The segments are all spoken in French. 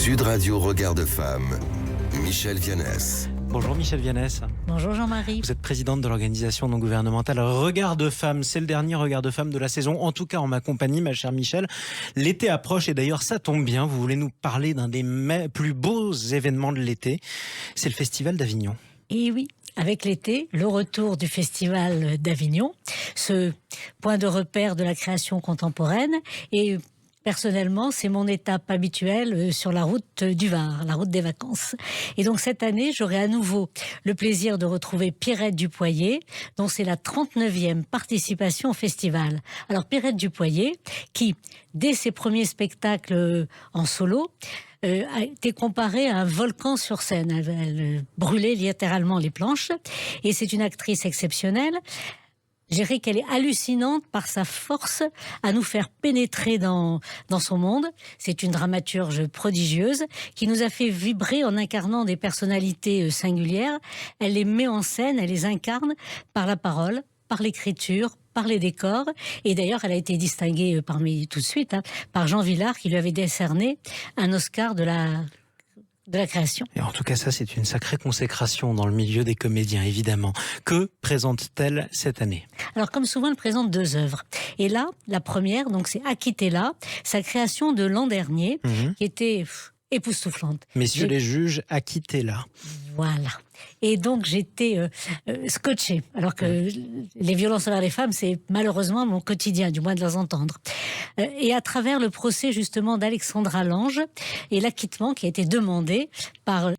Sud Radio Regard de Femme, Michel Vianès. Bonjour Michel Vianès. Bonjour Jean-Marie. Vous êtes présidente de l'organisation non gouvernementale Regard de Femme. C'est le dernier Regard de Femme de la saison, en tout cas en ma compagnie, ma chère Michel. L'été approche et d'ailleurs ça tombe bien, vous voulez nous parler d'un des plus beaux événements de l'été. C'est le Festival d'Avignon. Et oui, avec l'été, le retour du Festival d'Avignon, ce point de repère de la création contemporaine. Et personnellement, c'est mon étape habituelle sur la route du Var, la route des vacances. Et donc cette année, j'aurai à nouveau le plaisir de retrouver Pierrette Dupoyer, dont c'est la 39e participation au festival. Alors Pierrette Dupoyer, qui, dès ses premiers spectacles en solo, a été comparée à un volcan sur scène. Elle brûlait littéralement les planches. Et c'est une actrice exceptionnelle. Je dirais qu'elle est hallucinante par sa force à nous faire pénétrer dans son monde. C'est une dramaturge prodigieuse qui nous a fait vibrer en incarnant des personnalités singulières. Elle les met en scène, elle les incarne par la parole, par l'écriture, par les décors. Et d'ailleurs, elle a été distinguée tout de suite par Jean Vilar, qui lui avait décerné un Oscar de la création. Et en tout cas, ça, c'est une sacrée consécration dans le milieu des comédiens, évidemment. Que présente-t-elle cette année ? Alors, comme souvent, elle présente 2 œuvres. Et là, la première, donc, c'est Akitela, sa création de l'an dernier, qui était époustouflante. Messieurs les juges, Akitela. Voilà. Et donc, j'étais scotchée. Alors que les violences envers les femmes, c'est malheureusement mon quotidien, du moins de les entendre. Et à travers le procès, justement, d'Alexandra Lange et l'acquittement qui a été demandé par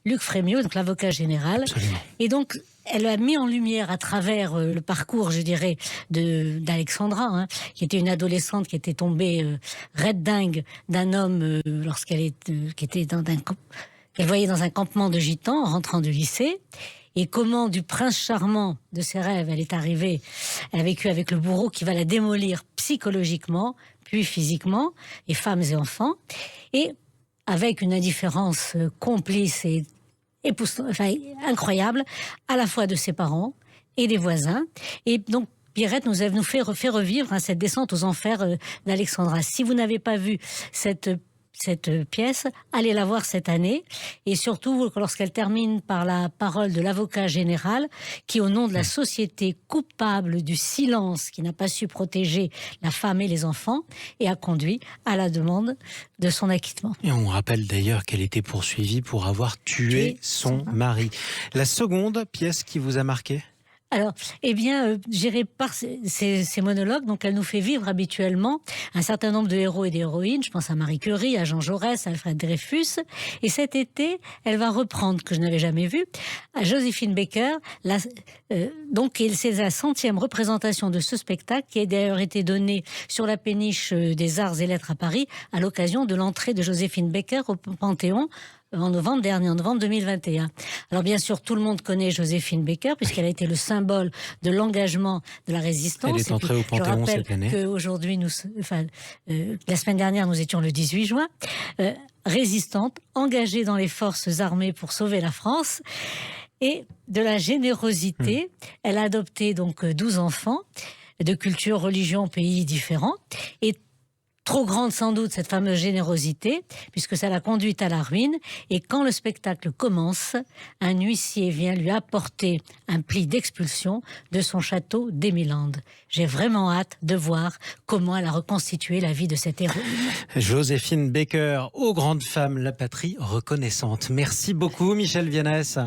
Luc Frémiot, donc l'avocat général. Absolument. Et donc, elle a mis en lumière à travers le parcours, je dirais, d'Alexandra, qui était une adolescente qui était tombée raide dingue d'un homme lorsqu'elle qu'elle voyait dans un campement de gitans en rentrant du lycée. Et comment du prince charmant de ses rêves, elle est arrivée, elle a vécu avec le bourreau qui va la démolir psychologiquement, puis physiquement, et femmes et enfants, et avec une indifférence complice et incroyable, à la fois de ses parents et des voisins. Et donc, Pierrette nous fait revivre cette descente aux enfers d'Alexandra. Si vous n'avez pas vu cette pièce, allez la voir cette année, et surtout lorsqu'elle termine par la parole de l'avocat général qui, au nom de la société coupable du silence qui n'a pas su protéger la femme et les enfants, et a conduit à la demande de son acquittement. Et on rappelle d'ailleurs qu'elle était poursuivie pour avoir tué son mari. La seconde pièce qui vous a marqué ? Alors, gérée par ces monologues, donc elle nous fait vivre habituellement un certain nombre de héros et d'héroïnes. Je pense à Marie Curie, à Jean Jaurès, à Alfred Dreyfus. Et cet été, elle va reprendre, que je n'avais jamais vu, à Joséphine Baker. Donc, c'est la 100e représentation de ce spectacle qui a d'ailleurs été donnée sur la péniche des Arts et Lettres à Paris à l'occasion de l'entrée de Joséphine Baker au Panthéon en novembre dernier, en novembre 2021. Alors bien sûr, tout le monde connaît Joséphine Baker, puisqu'elle a été le symbole de l'engagement de la résistance. Elle est entrée au Panthéon cette année. Je rappelle qu'aujourd'hui, la semaine dernière, nous étions le 18 juin, résistante, engagée dans les forces armées pour sauver la France, et de la générosité. Elle a adopté donc 12 enfants, de cultures, religions, pays différents, et trop grande sans doute cette fameuse générosité, puisque ça l'a conduite à la ruine. Et quand le spectacle commence, un huissier vient lui apporter un pli d'expulsion de son château d'Émilande. J'ai vraiment hâte de voir comment elle a reconstitué la vie de cette héroïne. Joséphine Baker, aux grandes femmes, la patrie reconnaissante. Merci beaucoup Michel Vianès,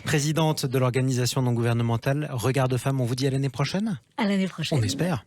présidente de l'organisation non gouvernementale Regard de Femme. On vous dit à l'année prochaine ? À l'année prochaine. On espère.